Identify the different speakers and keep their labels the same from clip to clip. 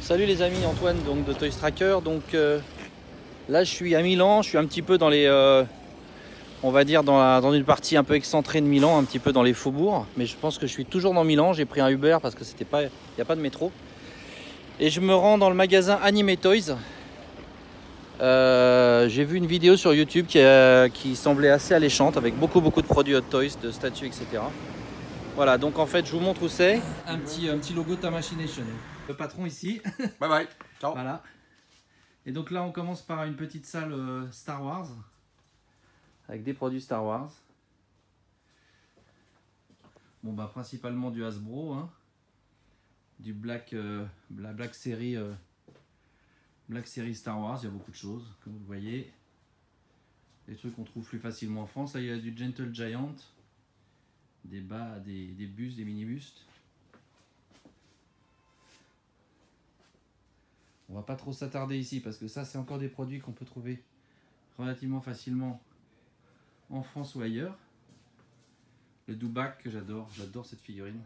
Speaker 1: Salut les amis, Antoine donc de Toys Tracker. Donc là je suis à Milan, je suis un petit peu dans les on va dire dans une partie un peu excentrée de Milan, un petit peu dans les faubourgs, mais je pense que je suis toujours dans Milan. J'ai pris un Uber parce que il n'y a pas de métro. Et je me rends dans le magasin Anime Toys. J'ai vu une vidéo sur YouTube qui semblait assez alléchante avec beaucoup de produits Hot Toys, de statues, etc. Voilà, donc en fait je vous montre où c'est. Un petit logo Tamashination. Le patron ici.
Speaker 2: Bye bye. Ciao.
Speaker 1: Voilà. Et donc là on commence par une petite salle Star Wars. Avec des produits Star Wars. Bon bah principalement du Hasbro, hein. Du la Black Series Star Wars, il y a beaucoup de choses, comme vous voyez. Des trucs qu'on trouve plus facilement en France. Là il y a du Gentle Giant, des bustes, des mini-bustes. On va pas trop s'attarder ici parce que ça c'est encore des produits qu'on peut trouver relativement facilement en France ou ailleurs. Le Dewback que j'adore cette figurine.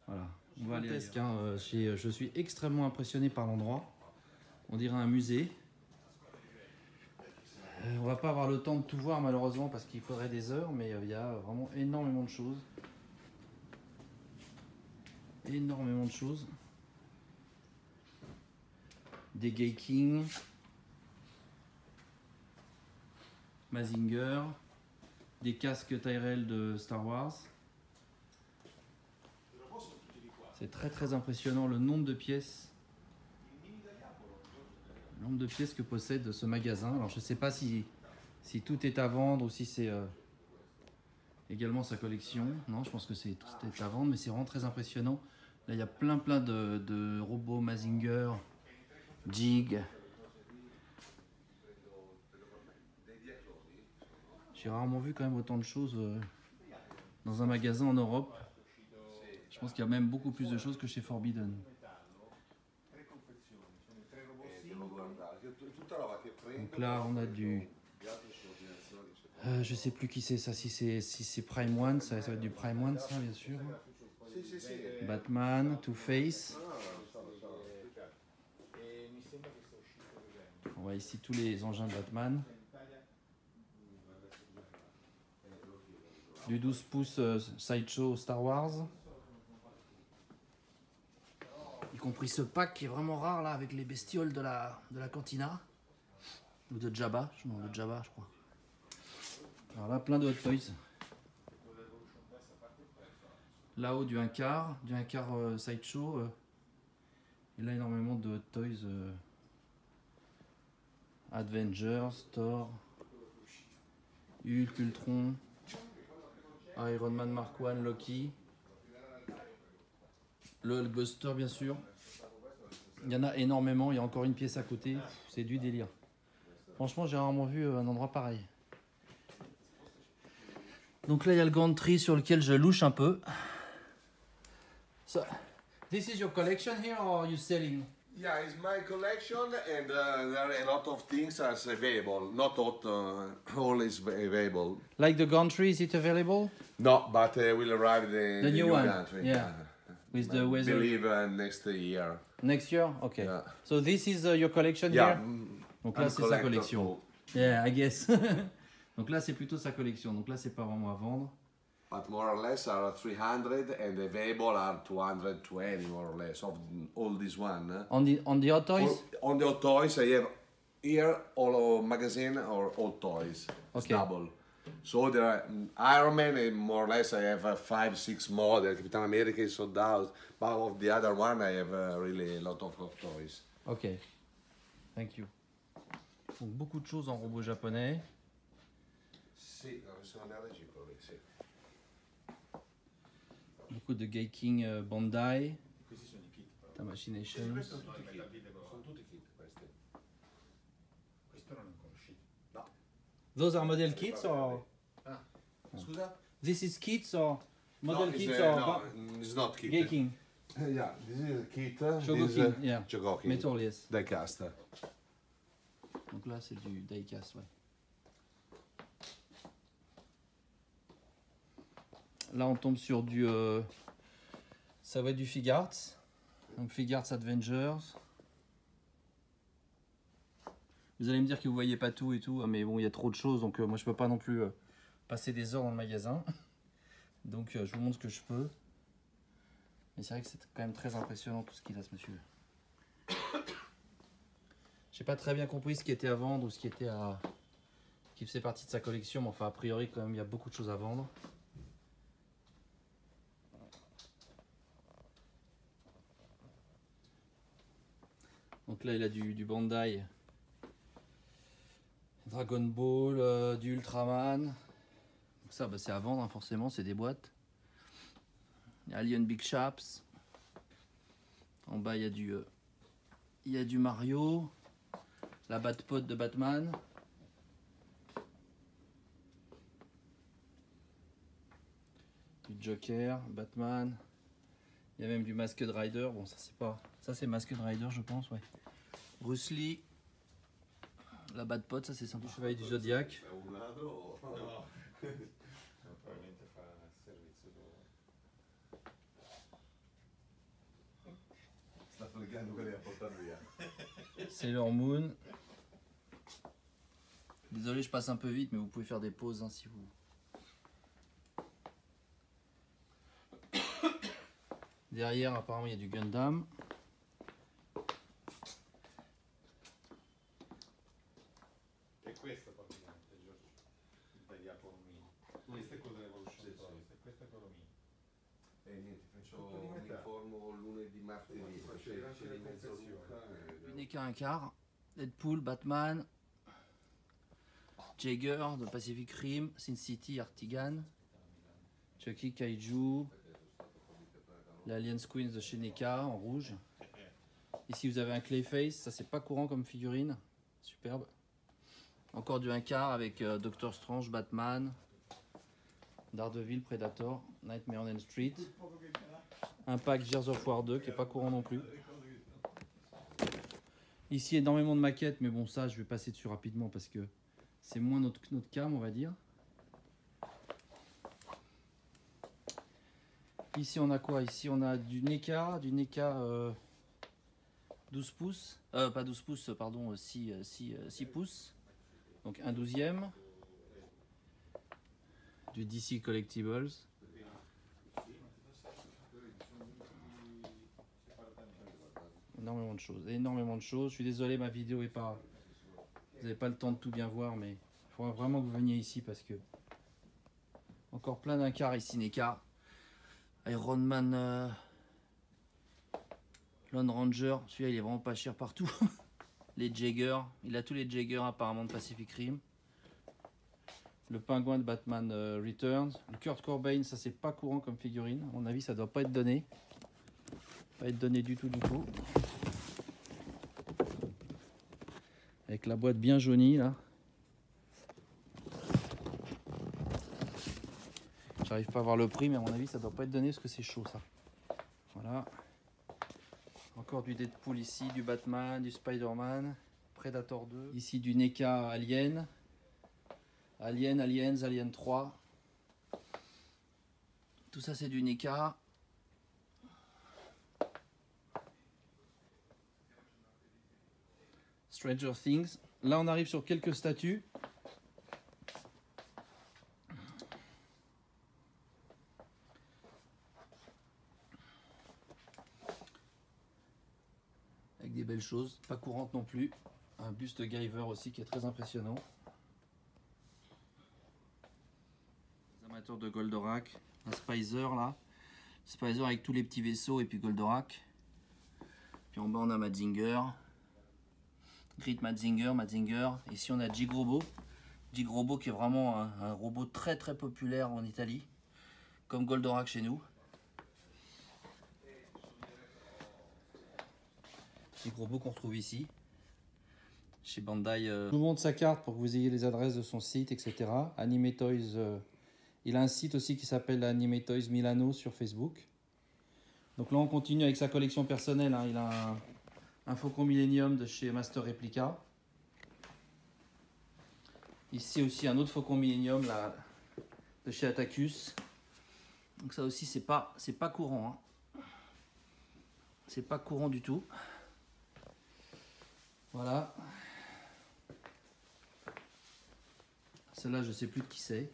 Speaker 1: Voilà, on va aller ailleurs. Je suis extrêmement impressionné par l'endroit. On dirait un musée. On va pas avoir le temps de tout voir malheureusement parce qu'il faudrait des heures, mais il y a vraiment énormément de choses. Énormément de choses. Des Gay King, Mazinger, des casques Tyrell de Star Wars. C'est très impressionnant le nombre de pièces. Le nombre de pièces que possède ce magasin. Alors je ne sais pas si tout est à vendre ou si c'est également sa collection. Non, je pense que tout est à vendre, mais c'est vraiment très impressionnant. Là il y a plein de robots Mazinger, Jig. J'ai rarement vu quand même autant de choses dans un magasin en Europe. Je pense qu'il y a même beaucoup plus de choses que chez Forbidden. Donc là on a du... je sais plus qui c'est ça, si c'est Prime One, ça va être du Prime One ça bien sûr. Batman, Two-Face. On voit ici tous les engins de Batman. Du 12 pouces Sideshow Star Wars. Y compris ce pack qui est vraiment rare là avec les bestioles de la cantina. Ou de Jabba, non de Jabba je crois. Alors là plein de Hot Toys. Là-haut du 1 quart Sideshow. Et là énormément de Hot Toys. Avengers, Thor, Hulk, Ultron, Iron Man Mark 1, Loki, le Hulkbuster bien sûr. Il y en a énormément, il y a encore une pièce à côté, c'est du délire. Franchement j'ai rarement vu un endroit pareil. Donc là il y a le gantry sur lequel je louche un peu. So, this is your collection here or are you selling?
Speaker 2: Yeah, it's my collection, and there are a lot of things as available. Not all is available.
Speaker 1: Like the gantry, is it available?
Speaker 2: No, but will arrive the
Speaker 1: new one.
Speaker 2: country.
Speaker 1: Yeah. With the
Speaker 2: I
Speaker 1: weather.
Speaker 2: believe next year.
Speaker 1: Next year? Okay.
Speaker 2: Yeah.
Speaker 1: So this is your collection
Speaker 2: Yeah.
Speaker 1: here? Donc là c'est sa collection. Yeah, I guess. Donc là c'est plutôt sa collection. Donc là c'est pas vraiment à vendre.
Speaker 2: But more or less are 300 and available are 220 more or less of all this one.
Speaker 1: On the Hot Toys?
Speaker 2: On the Hot Toys I have here all magazine or all toys. It's
Speaker 1: Okay.
Speaker 2: double. So there are Iron Man and more or less I have 5-6 models. Captain America is sold out. But of the other one I have really a lot of Hot Toys.
Speaker 1: Ok. Thank you. Donc beaucoup de choses en robot japonais.
Speaker 2: Sì, la versione allergico, sì.
Speaker 1: Beaucoup de Gay King Bandai.
Speaker 3: Questi sono i kit però.
Speaker 1: Tamashination.
Speaker 2: Questi sono tutti kit. Sono tutti kit questi.
Speaker 3: Questo non lo conosci.
Speaker 2: No.
Speaker 1: Those are model kits or?
Speaker 2: Ah, scusa?
Speaker 1: This is kits or? Model
Speaker 2: No,
Speaker 1: kits
Speaker 2: it's,
Speaker 1: or?
Speaker 2: no, it's not kit.
Speaker 1: Gay King.
Speaker 2: Yeah, this is a kit.
Speaker 1: Shogokin, yeah.
Speaker 2: Shogokin.
Speaker 1: Metal, yes.
Speaker 2: Diecast.
Speaker 1: Donc là c'est du diecast, ouais. Là on tombe sur du... ça va être du Figarts. Donc Figuarts Adventures. Vous allez me dire que vous voyez pas tout et tout, mais bon, il y a trop de choses, donc moi je peux pas non plus passer des heures dans le magasin. Donc je vous montre ce que je peux. Mais c'est vrai que c'est quand même très impressionnant tout ce qu'il a, ce monsieur. J'ai pas très bien compris ce qui était à vendre ou ce qui était à... qui faisait partie de sa collection, mais enfin a priori quand même il y a beaucoup de choses à vendre. Donc là il a du Bandai, Dragon Ball, du Ultraman. Donc ça bah, c'est à vendre hein, forcément, c'est des boîtes. Alien Big Shops. En bas il y a du Mario. La Batpod de Batman. Du Joker, Batman. Il y a même du Masked Rider. Bon, ça c'est pas. Ça c'est Masked Rider, je pense, ouais. Bruce Lee. La Batpod, ça c'est du Chevalier du Zodiac.
Speaker 3: No, probabilmente fa servizio dopo.
Speaker 2: Sta fregando quelli a portare via.
Speaker 1: Sailor Moon. Désolé, je passe un peu vite, mais vous pouvez faire des pauses hein, si vous. Derrière, apparemment, il y a du Gundam.
Speaker 3: E questo praticamente, Giorgio, il tagliato alluminio. Questa è cosa dell'Evolution Toys, e questa è quello mio.
Speaker 2: E niente,
Speaker 3: Tutto di
Speaker 2: mi
Speaker 3: metà.
Speaker 2: informo lunedì, martedì,
Speaker 3: Faccio anche la
Speaker 2: in mezzo
Speaker 3: confezione.
Speaker 2: Luca.
Speaker 1: Du NECA un quart. Deadpool, Batman. Jagger de Pacific Rim. Sin City, Artigan. Chucky, Kaiju. L'Alien Queens de chez NECA en rouge. Ici vous avez un Clayface, ça c'est pas courant comme figurine. Superbe. Encore du 1 quart avec Doctor Strange, Batman. Daredevil, Predator, Nightmare on Elm Street. Un pack Gears of War 2 qui est pas courant non plus. Ici énormément de maquettes, mais bon ça je vais passer dessus rapidement parce que c'est moins notre cam on va dire. Ici on a quoi? Ici on a du NECA 12 pouces, pas 12 pouces pardon, 6 pouces, donc un 12e. Du DC Collectibles. Énormément de choses. Je suis désolé, ma vidéo est pas... Vous n'avez pas le temps de tout bien voir, mais il faudra vraiment que vous veniez ici parce que... Encore plein d'un quart ici, NECA. Iron Man... Lone Ranger, celui-là il est vraiment pas cher partout. Les Jagger, il a tous les Jagger apparemment de Pacific Rim. Le pingouin de Batman Returns. Le Kurt Cobain, ça c'est pas courant comme figurine. À mon avis, ça doit pas être donné. Pas être donné du tout. Avec la boîte bien jaunie là. J'arrive pas à voir le prix, mais à mon avis, ça doit pas être donné parce que c'est chaud ça. Voilà. Encore du Deadpool ici, du Batman, du Spider-Man, Predator 2. Ici du NECA Alien. Alien 3. Tout ça c'est du NECA. Stranger Things. Là on arrive sur quelques statues. Avec des belles choses, pas courantes non plus. Un buste de Guyver aussi qui est très impressionnant. Amateurs de Goldorak, un Spicer là, Spicer avec tous les petits vaisseaux et puis Goldorak. Puis en bas on a Mazinger, Grit Mazinger. Ici on a Gigrobo, qui est vraiment un robot très populaire en Italie, comme Goldorak chez nous. Gigrobo qu'on retrouve ici, chez Bandai. Je vous montre sa carte pour que vous ayez les adresses de son site, etc. Anime Toys. Il a un site aussi qui s'appelle Anime Toys Milano sur Facebook. Donc là on continue avec sa collection personnelle. Hein. Il a un Faucon Millennium de chez Master Replica. Ici aussi un autre Faucon Millennium là, de chez Attacus. Donc ça aussi c'est pas courant. Hein. C'est pas courant du tout. Voilà. Celle-là, je sais plus de qui c'est.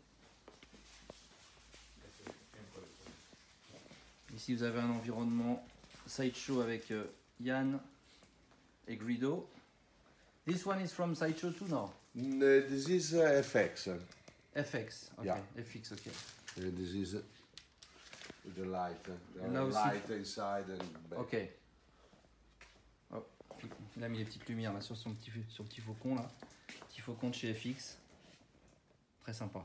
Speaker 1: Ici, vous avez un environnement Sideshow avec Yann et Grido. This one is from Sideshow too, no?
Speaker 2: This is FX.
Speaker 1: FX, ok.
Speaker 2: Yeah.
Speaker 1: FX, ok.
Speaker 2: This is the light. The
Speaker 1: And now
Speaker 2: light inside and back.
Speaker 1: Ok. Oh, il a mis les petites lumières là sur son petit faucon là. Petit faucon de chez FX. Très sympa.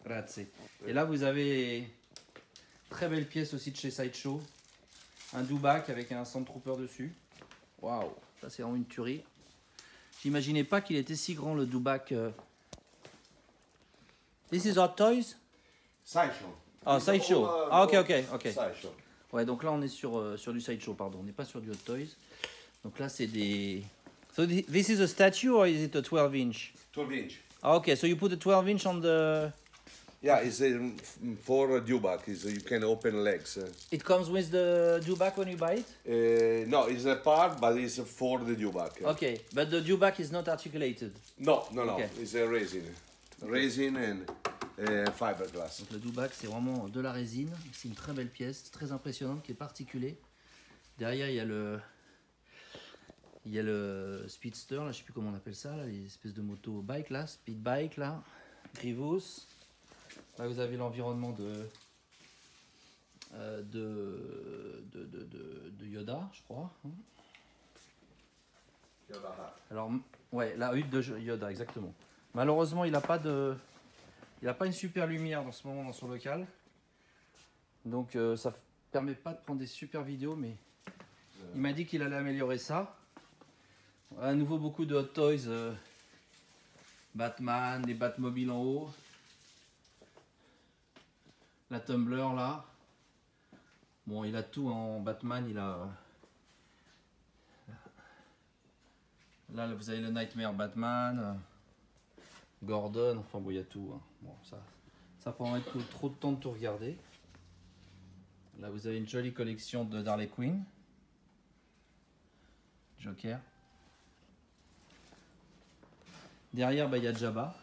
Speaker 1: Grazie. Et là, vous avez très belle pièce aussi de chez Sideshow. Un Dubac avec un Sandtrooper dessus. Waouh, ça c'est vraiment une tuerie. J'imaginais pas qu'il était si grand le Dubac. This is Hot Toys?
Speaker 2: Sideshow.
Speaker 1: Ah, Sideshow. Ah, ok.
Speaker 2: Sideshow.
Speaker 1: Ouais, donc là on est sur du Sideshow, pardon. On n'est pas sur du Hot Toys. Donc là c'est des... So this is a statue or is it a 12 inch?
Speaker 2: 12 inch.
Speaker 1: Ah, ok, so you put a 12 inch on the...
Speaker 2: Yeah, it's for Dubac. You can open legs.
Speaker 1: It comes with the Dubac when you buy it?
Speaker 2: No, it's a part, but it's for the Dubac.
Speaker 1: Okay, but the Dubac is not articulated.
Speaker 2: No.
Speaker 1: Okay.
Speaker 2: It's a resin. Resin and fiberglass.
Speaker 1: Donc le Dubac c'est vraiment de la résine. C'est une très belle pièce, très impressionnante, qui est particulée. Derrière il y a le Speedster, là, je sais plus comment on appelle ça, là, les espèces de motos bike là, speed bike là, Grivus. Là vous avez l'environnement de Yoda, je crois. Alors ouais, la hutte de Yoda, exactement. Malheureusement, il n'a pas une super lumière dans ce moment dans son local. Donc ça permet pas de prendre des super vidéos, mais il m'a dit qu'il allait améliorer ça. À nouveau beaucoup de Hot Toys, Batman, des Batmobiles en haut. La Tumblr là. Bon, il a tout en Batman, il a... Là, vous avez le Nightmare Batman, Gordon, enfin bon, il y a tout. Hein. Bon, ça prendrait trop de temps de tout regarder. Là, vous avez une jolie collection de Harley Quinn. Joker. Derrière, bah, il y a Jabba.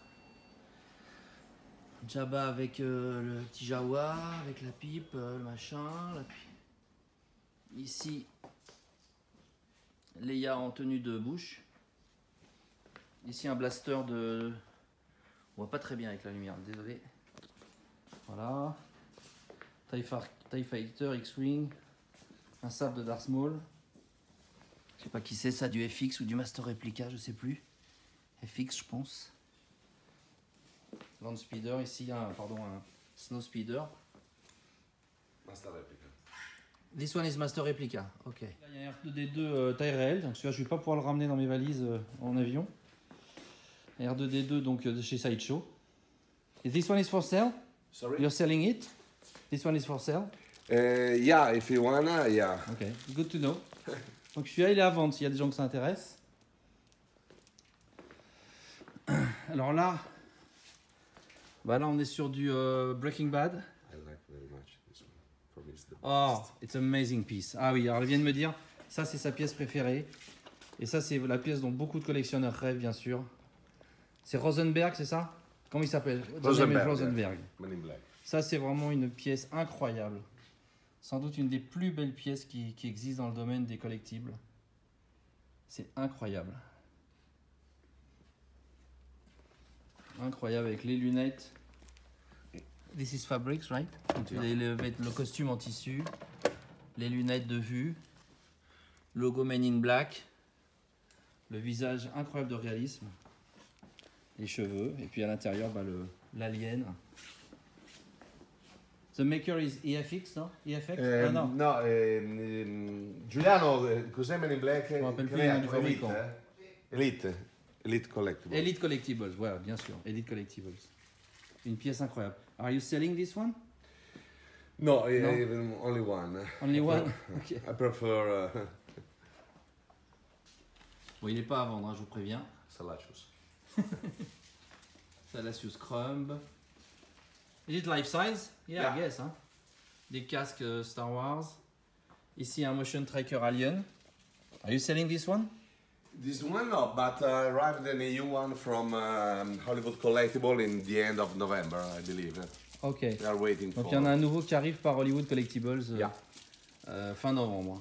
Speaker 1: Jabba avec le petit Jawa, avec la pipe, le machin. Ici, Leia en tenue de bouche. Ici, un blaster de... On voit pas très bien avec la lumière, désolé. Voilà. TIE Fighter, X-Wing. Un sabre de Darth Maul. Je sais pas qui c'est ça, du FX ou du Master Replica, je sais plus. FX, je pense. Land Speeder, ici, un Snow Speeder.
Speaker 2: Master Replica.
Speaker 1: This one is Master Replica, ok. Là, il y a un R2D2 taille réelle, donc celui-là, je vais pas pouvoir le ramener dans mes valises en avion. R2D2 donc de chez Sideshow. Is this one is for sale?
Speaker 2: Sorry?
Speaker 1: You're selling it? This one is for sale?
Speaker 2: Yeah, if you wanna, yeah.
Speaker 1: Ok, good to know. Donc celui-là, il est à vendre s'il y a des gens que ça intéresse. Alors là, bah là on est sur du Breaking Bad.
Speaker 2: I like very much this one. For me, it's the best.
Speaker 1: Oh, it's an amazing piece. Ah oui, alors elle vient de me dire, ça c'est sa pièce préférée. Et ça c'est la pièce dont beaucoup de collectionneurs rêvent, bien sûr. C'est Rosenberg, c'est ça? Comment il s'appelle? Rosenberg.
Speaker 2: Yeah. Man in Black.
Speaker 1: Ça c'est vraiment une pièce incroyable. Sans doute une des plus belles pièces qui existent dans le domaine des collectibles. C'est incroyable. Incroyable avec les lunettes. This is fabrics, right? Donc,
Speaker 2: Yeah.
Speaker 1: le costume en tissu, les lunettes de vue, logo Men in Black, le visage incroyable de réalisme, les cheveux, et puis à l'intérieur, bah, l'alien. The maker is EFX, no? EFX? Ah, non.
Speaker 2: No, Giuliano, cos'è Men in Black?
Speaker 1: Je me rappelle plus
Speaker 2: Crea-
Speaker 1: du fabricant.
Speaker 2: Elite Collectible.
Speaker 1: Elite Collectibles, voilà, bien sûr. Elite Collectibles. Une pièce incroyable. Are you selling this one?
Speaker 2: No, only one.
Speaker 1: Only one? Ok.
Speaker 2: I prefer
Speaker 1: Bon, il n'est pas à vendre, hein, je vous préviens.
Speaker 2: Salacious.
Speaker 1: Salacious Crumb. Is it life size? Yeah,
Speaker 2: Yeah.
Speaker 1: I guess. Hein? Des casques Star Wars. Ici, un motion tracker Alien. Are you selling this one?
Speaker 2: This one no, but arrived a new one from Hollywood Collectible in the end of November, I believe.
Speaker 1: Ok.
Speaker 2: We are waiting
Speaker 1: Donc
Speaker 2: for.
Speaker 1: il y en a un nouveau qui arrive par Hollywood Collectibles
Speaker 2: Yeah.
Speaker 1: Fin novembre.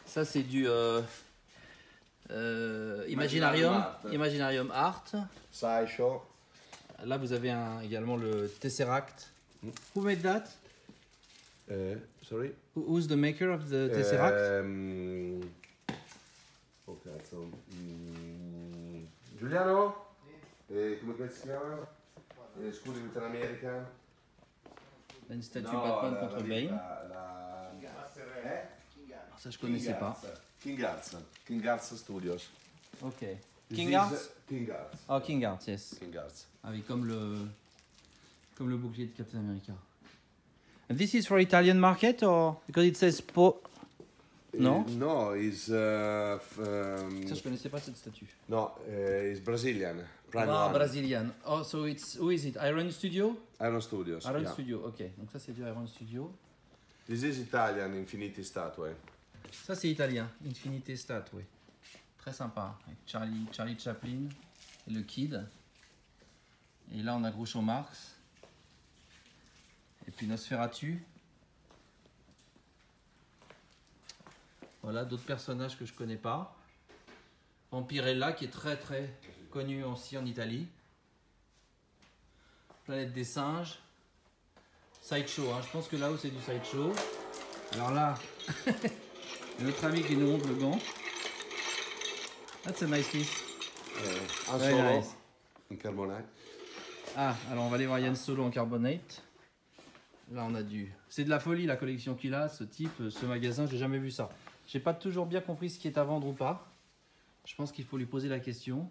Speaker 1: Ça c'est du Imaginarium Art.
Speaker 2: Sideshow.
Speaker 1: Là vous avez également le Tesseract. Who made that?
Speaker 2: Sorry?
Speaker 1: Who's the maker of the Tesseract?
Speaker 2: Oh cazzo. Giuliano? Come si chiama? Scusi, Captain America.
Speaker 1: Une statue Batman contre Bane. Ça je connaissais pas.
Speaker 2: King Arts Studios.
Speaker 1: Ok.
Speaker 2: This
Speaker 1: King
Speaker 2: is,
Speaker 1: Arts?
Speaker 2: King Arts.
Speaker 1: Oh, King Arts, yes.
Speaker 2: King Arts.
Speaker 1: Ah oui, comme le bouclier de Captain America. And this is for Italian market or because it says No?
Speaker 2: No, is
Speaker 1: Ça je connaissais pas cette statue.
Speaker 2: no, is Brazilian. Prime
Speaker 1: Ah,
Speaker 2: One.
Speaker 1: Brazilian. Oh, so it's who is it? Iron Studio?
Speaker 2: Iron Studios.
Speaker 1: Iron
Speaker 2: yeah.
Speaker 1: Studio, ok. Donc ça c'est du Iron Studio.
Speaker 2: This is Italian Infinity Statue.
Speaker 1: Ça c'est italien, Infinite Statue. Très sympa, avec Charlie Chaplin et le Kid. Et là on a Groucho Marx. Et puis Nosferatu. Voilà, d'autres personnages que je connais pas. Vampirella qui est très très connu aussi en Italie. Planète des singes. Sideshow, hein. Je pense que là-haut c'est du sideshow. Alors là, notre ami qui nous montre le gant. That's a nice piece.
Speaker 2: Han
Speaker 1: Very
Speaker 2: Solo
Speaker 1: nice.
Speaker 2: in carbonite.
Speaker 1: Ah, alors on va aller voir Yann Solo en carbonate. Là on a du... C'est de la folie la collection qu'il a, ce type, ce magasin, j'ai jamais vu ça. J'ai pas toujours bien compris ce qui est à vendre ou pas. Je pense qu'il faut lui poser la question.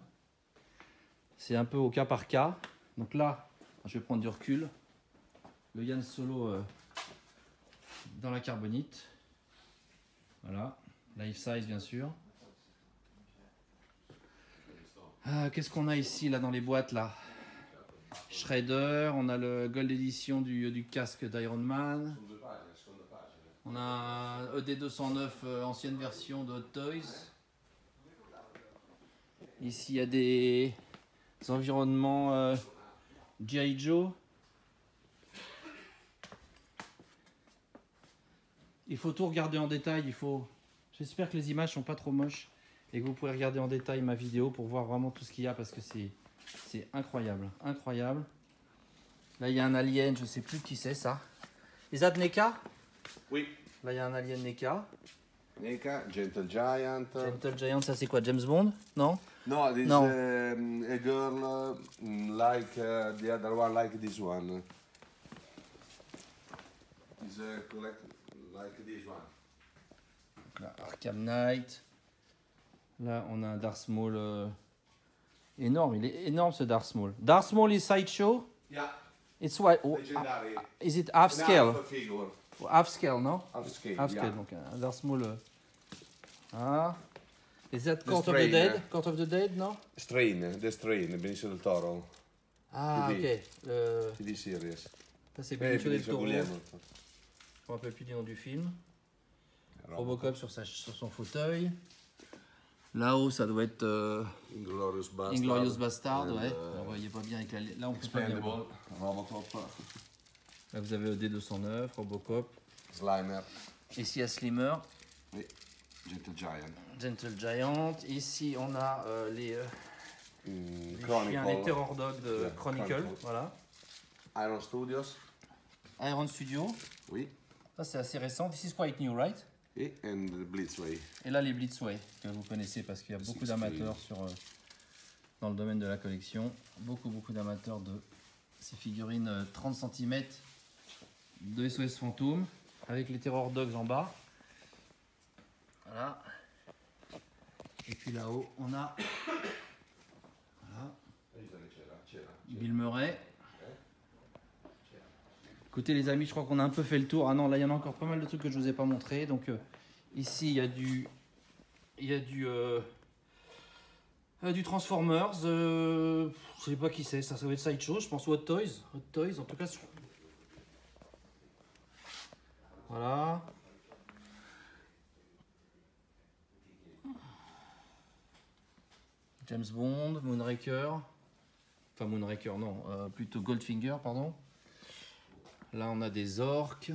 Speaker 1: C'est un peu au cas par cas. Donc là, je vais prendre du recul. Le Yann Solo dans la carbonite. Voilà, life size bien sûr. Qu'est-ce qu'on a ici là dans les boîtes là? Shredder, on a le Gold Edition du casque d'Iron Man. On a un ED209 ancienne version de Hot Toys. Ici il y a des environnements G.I. Joe. Il faut tout regarder en détail. J'espère que les images sont pas trop moches et que vous pourrez regarder en détail ma vidéo pour voir vraiment tout ce qu'il y a parce que c'est incroyable, incroyable. Là il y a un alien, je sais plus qui c'est ça. Is that NECA?
Speaker 2: Oui.
Speaker 1: Là il y a un alien NECA.
Speaker 2: NECA, Gentle Giant.
Speaker 1: Gentle Giant, ça c'est quoi? James Bond? Non?
Speaker 2: No, this
Speaker 1: No.
Speaker 2: a girl like the other one, like this one. Is like this one.
Speaker 1: Donc là, Arkham Knight. Là on a un Darth Maul énorme, il est énorme ce Darth Maul. Darth Maul is sideshow?
Speaker 2: Yeah,
Speaker 1: It's what?
Speaker 2: legendary.
Speaker 1: Is it half scale?
Speaker 2: Half figure.
Speaker 1: Half scale, no?
Speaker 2: Half scale.
Speaker 1: Half
Speaker 2: yeah.
Speaker 1: scale, donc un Darth Maul. Ah. Is that
Speaker 2: The
Speaker 1: Court of the
Speaker 2: Strain,
Speaker 1: Dead?
Speaker 2: eh?
Speaker 1: Court of the Dead, no?
Speaker 2: The Strain, Benicio del Toro.
Speaker 1: Ah,
Speaker 2: PD.
Speaker 1: ok.
Speaker 2: TV series.
Speaker 1: Ça c'est Benicio del Toro.
Speaker 2: Guglielmo.
Speaker 1: Je me rappelle plus du nom du film. Robocop sur son fauteuil. Là-haut, ça doit être
Speaker 2: Inglorious Bastard.
Speaker 1: Inglorious Bastard,
Speaker 2: And,
Speaker 1: ouais. Alors, vous voyez pas bien avec la... Là, on peut pas bien voir.
Speaker 2: Expendable, Robocop,
Speaker 1: Là, vous avez ED209, Robocop.
Speaker 2: Slimer,
Speaker 1: Ici, il y a Slimer,
Speaker 2: oui. Gentle Giant,
Speaker 1: Gentle Giant. Ici, on a les chiens, les Terror Dog de
Speaker 2: Yeah,
Speaker 1: Chronicle.
Speaker 2: Chronicle.
Speaker 1: Voilà.
Speaker 2: Iron Studios,
Speaker 1: Iron Studio.
Speaker 2: oui.
Speaker 1: Ça, c'est assez récent. This is quite new, right?
Speaker 2: And Blitzway.
Speaker 1: Et là, les Blitzway, que vous connaissez parce qu'il y a beaucoup
Speaker 2: Six
Speaker 1: d'amateurs dans le domaine de la collection. Beaucoup d'amateurs de ces figurines 30 cm de SOS Fantôme avec les Terror Dogs en bas. Voilà. Et puis là-haut, on a voilà, Bill Murray. Écoutez les amis, je crois qu'on a un peu fait le tour. Ah non, là il y en a encore pas mal de trucs que je vous ai pas montré. Donc ici il y a du Transformers. Je sais pas qui c'est, ça va être Sideshow, je pense, ou Hot Toys. Hot Toys, en tout cas. Voilà. James Bond, Moonraker. Enfin Moonraker non, plutôt Goldfinger pardon. Là on a des orques.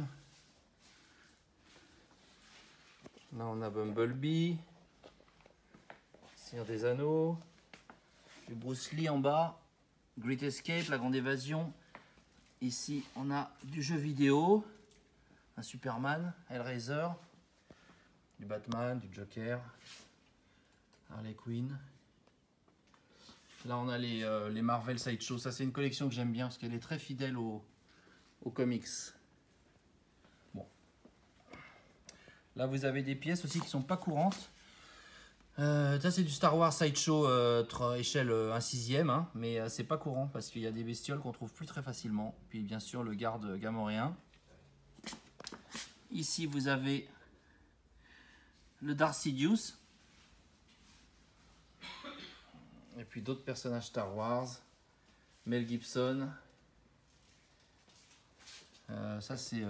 Speaker 1: Là on a Bumblebee. Seigneur des Anneaux. Du Bruce Lee en bas. Great Escape, La Grande Évasion. Ici on a du jeu vidéo. Un Superman, Hellraiser. Du Batman, du Joker. Harley Quinn. Là on a les Marvel Sideshow. Ça c'est une collection que j'aime bien parce qu'elle est très fidèle aux comics. Bon. Là vous avez des pièces aussi qui sont pas courantes. Ça c'est du Star Wars Sideshow échelle 1/6, hein, mais c'est pas courant parce qu'il y a des bestioles qu'on trouve plus très facilement. Puis bien sûr le garde gamoréen. Ici vous avez le Darth Sidious. Et puis d'autres personnages Star Wars. Mel Gibson. Ça c'est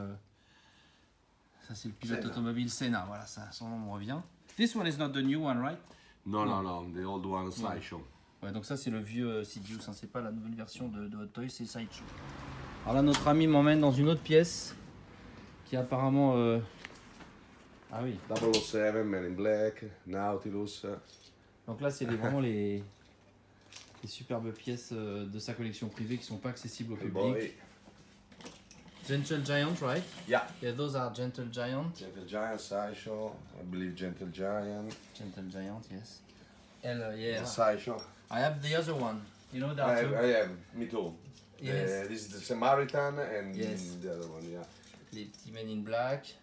Speaker 1: le pilote automobile Senna. Voilà, ça, son nom me revient. This one is not the new one, right?
Speaker 2: No, the old one, Sideshow.
Speaker 1: Ouais, donc ça c'est le vieux Sidious, hein, c'est pas la nouvelle version de Hot Toys, c'est Sideshow. Alors là notre ami m'emmène dans une autre pièce qui apparemment... Ah oui.
Speaker 2: 007, Men in Black, Nautilus.
Speaker 1: Donc là c'est vraiment les superbes pièces de sa collection privée qui sont pas accessibles au public.
Speaker 2: Boy.
Speaker 1: Gentle Giant, right?
Speaker 2: Yeah.
Speaker 1: Yeah, those are Gentle Giant.
Speaker 2: Gentle Giant, Sideshow, I believe Gentle Giant.
Speaker 1: Gentle Giant, yes. Yeah.
Speaker 2: Sideshow.
Speaker 1: I have the other one. You know that
Speaker 2: I
Speaker 1: too?
Speaker 2: have, me too.
Speaker 1: Yes.
Speaker 2: This is the Samaritan and
Speaker 1: Yes.
Speaker 2: the other one, yeah.
Speaker 1: Les petits Men in Black.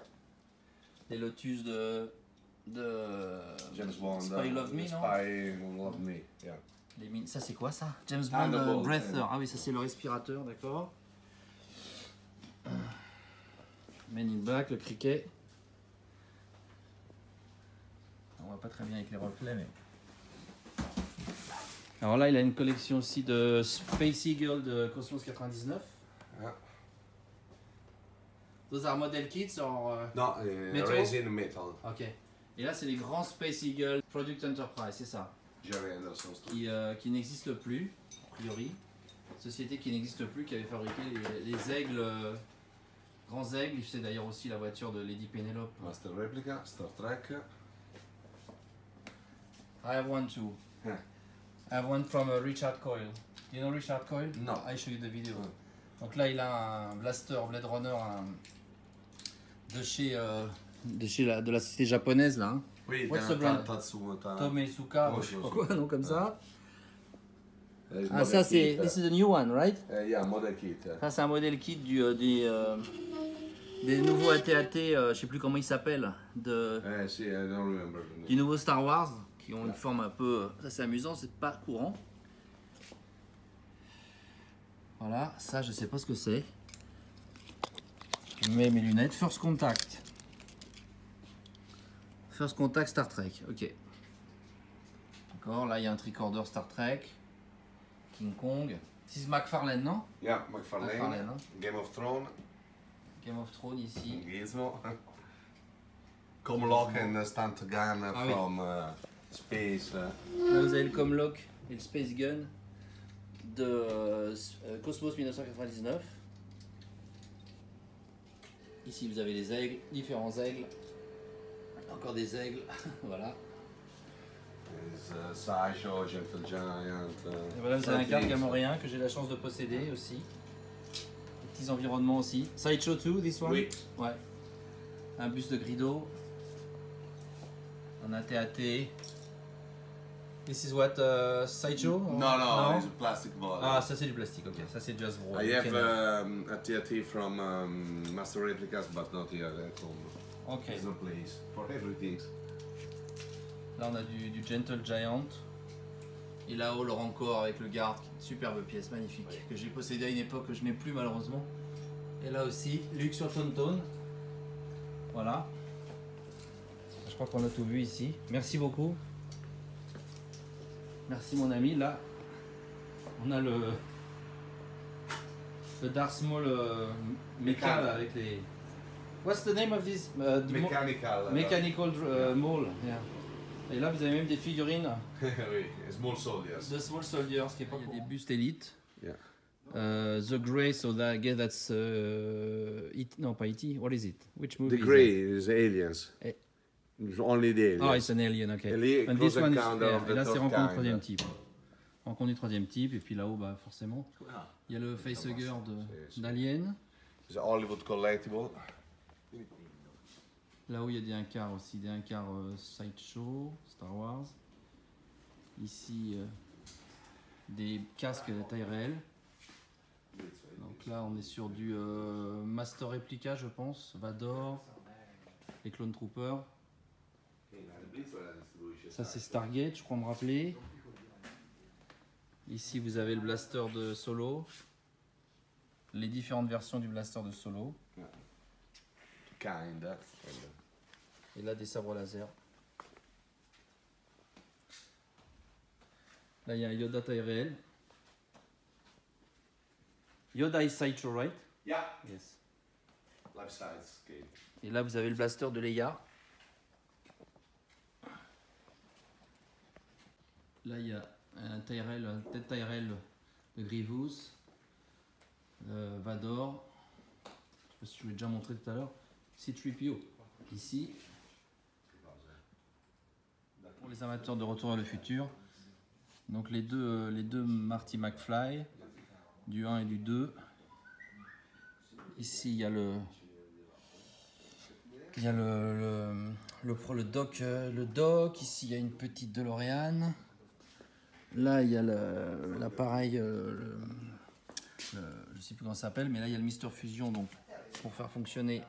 Speaker 1: Les Lotus de
Speaker 2: James Bond.
Speaker 1: Spy Love Me, non?
Speaker 2: Spy Love Me, yeah.
Speaker 1: Ça c'est quoi ça? James Bond
Speaker 2: Thunderbolt,
Speaker 1: Breather. Ah oui, ça c'est le respirateur, d'accord. Men in Black, le cricket. On voit pas très bien avec les reflets, mais. Alors là, il a une collection aussi de Space Eagle de Cosmos 99.
Speaker 2: Yeah.
Speaker 1: Those are model kits or
Speaker 2: No,
Speaker 1: Metal?
Speaker 2: resin metal.
Speaker 1: Ok. Et là, c'est les grands Space Eagle Product Enterprise, c'est ça.
Speaker 2: Jerry Anderson.
Speaker 1: Qui n'existe plus, a priori. Société qui n'existe plus, qui avait fabriqué les aigles, grands aigles. C'est d'ailleurs aussi la voiture de Lady Penelope.
Speaker 2: Master Replica, Star Trek.
Speaker 1: I have one too.
Speaker 2: Yeah.
Speaker 1: I have one from Richard Coyle. You know Richard Coyle?
Speaker 2: No.
Speaker 1: I show you the video. Donc là, il a un blaster Blade Runner de la société japonaise là. Hein.
Speaker 2: Oui,
Speaker 1: What's the brand? Tomesuka,
Speaker 2: Oh,
Speaker 1: je sais pas quoi, non comme ça.
Speaker 2: There's
Speaker 1: Ah
Speaker 2: model
Speaker 1: ça c'est,
Speaker 2: kit.
Speaker 1: this is the new one, right?
Speaker 2: Yeah, model kit.
Speaker 1: Ça c'est un modèle kit des nouveaux AT-AT, je sais plus comment ils s'appellent,
Speaker 2: See, I don't remember.
Speaker 1: du nouveau Star Wars, qui ont une forme un peu, ça c'est amusant, c'est pas courant. Voilà, ça je sais pas ce que c'est. Je mets mes lunettes. First Contact. First Contact Star Trek, ok. D'accord, là il y a un tricorder Star Trek. King Kong. C'est McFarlane, non?
Speaker 2: Yeah, McFarlane.
Speaker 1: Hein.
Speaker 2: Game of Thrones.
Speaker 1: Game of Thrones ici.
Speaker 2: Gizmo. Comlock and Stunt Gun
Speaker 1: oui.
Speaker 2: from Space.
Speaker 1: Là vous avez le Comlock et le Space Gun de Cosmos 1999. Ici vous avez les aigles, différents aigles. Encore des aigles, voilà.
Speaker 2: Sideshow, Gentle Giant.
Speaker 1: Et voilà, vous avez un garde gamoréen que j'ai la chance de posséder aussi. Des petits environnements aussi. Sideshow 2, this one?
Speaker 2: Oui.
Speaker 1: Ouais. Un bus de Grido. Un AT-AT. This is what, Sideshow?
Speaker 2: No, it's a plastic bottle.
Speaker 1: Ah, ça c'est du plastique, ok. Ça c'est Just Bro.
Speaker 2: I have a TRT from Master Replicas, but not here at home.
Speaker 1: Ok.
Speaker 2: There's no place for everything.
Speaker 1: Là on a du Gentle Giant. Et là-haut le Rancor avec le garde, superbe pièce, magnifique, que j'ai possédé à une époque que je n'ai plus malheureusement. Et là aussi, Luke sur Tonton. Voilà. Je crois qu'on a tout vu ici. Merci beaucoup. Merci mon ami. Là, on a le Darth Maul méca là, avec les... What's the name of this?
Speaker 2: Mechanical.
Speaker 1: Mechanical Maul. Yeah. Et là, vous avez même des figurines
Speaker 2: Oui, small soldiers.
Speaker 1: de Small Soldiers, qui est pas. Il y a des bustes élites.
Speaker 2: Yeah.
Speaker 1: The Grey, so that I guess that's it. No, pas E.T. What is it? Which movie?
Speaker 2: The Grey is aliens.
Speaker 1: Eh.
Speaker 2: Only the aliens.
Speaker 1: Oh, it's an alien, okay.
Speaker 2: Alien,
Speaker 1: And this
Speaker 2: Close
Speaker 1: one is,
Speaker 2: Encounter of
Speaker 1: et
Speaker 2: the
Speaker 1: là, c'est
Speaker 2: Third
Speaker 1: rencontre
Speaker 2: Kind.
Speaker 1: troisième type. Rencontre du troisième type, et puis là-haut, bah, forcément, il y a le facehugger d'Alien.
Speaker 2: It's a Hollywood collectible.
Speaker 1: Là-haut, il y a des Incars aussi, des Incars Sideshow, Star Wars. Ici, des casques de taille réelle. Donc là, on est sur du Master Replica, je pense, Vador, les Clone Troopers. Ça, c'est Stargate, je crois me rappeler. Ici, vous avez le blaster de Solo. Les différentes versions du blaster de Solo.
Speaker 2: Kinda.
Speaker 1: Et là, des sabres laser. Là, il y a un Yoda taille réelle. Yoda is sideshow, right?
Speaker 2: Yeah.
Speaker 1: Yes.
Speaker 2: Life size scale.
Speaker 1: Et là, vous avez le blaster de Leia. Là, il y a un Tyrell, un tête Tyrell de Grievous, Vador. Je sais pas si je vous l'ai déjà montré tout à l'heure. C-3PO. Ici. Pour les amateurs de Retour vers le futur. Donc les deux Marty McFly, du 1 et du 2. Ici, il y a le dock. Ici, il y a une petite DeLorean. Là, il y a l'appareil, je ne sais plus comment ça s'appelle, mais là, il y a le Mister Fusion, donc pour faire fonctionner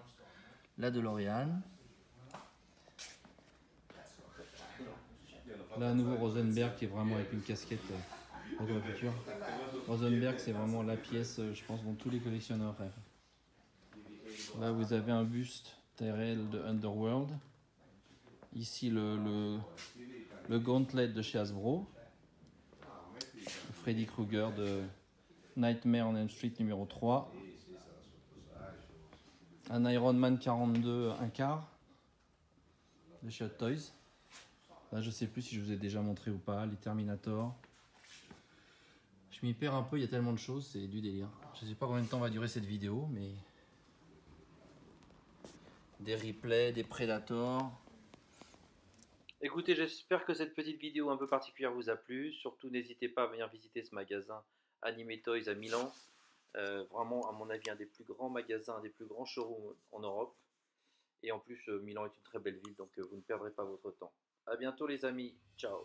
Speaker 1: la DeLorean. Là, à nouveau Rosenberg qui est vraiment avec une casquette Retour vers le futur. Rosenberg, c'est vraiment la pièce, je pense, dont tous les collectionneurs rêvent. Là, vous avez un buste Tyrell de Underworld. Ici, le Gauntlet de chez Hasbro. Freddy Krueger de Nightmare on Elm Street numéro 3. Un Iron Man 42 un quart de chez Hot Toys. Là, je sais plus si je vous ai déjà montré ou pas. Les Terminator. Je m'y perds un peu, il y a tellement de choses, c'est du délire. Je sais pas combien de temps va durer cette vidéo, mais des replays, des Predators. Écoutez, j'espère que cette petite vidéo un peu particulière vous a plu. Surtout, n'hésitez pas à venir visiter ce magasin Anime Toys à Milan. Vraiment, à mon avis, un des plus grands magasins, un des plus grands showrooms en Europe. Et en plus, Milan est une très belle ville, donc vous ne perdrez pas votre temps. A bientôt les amis, ciao.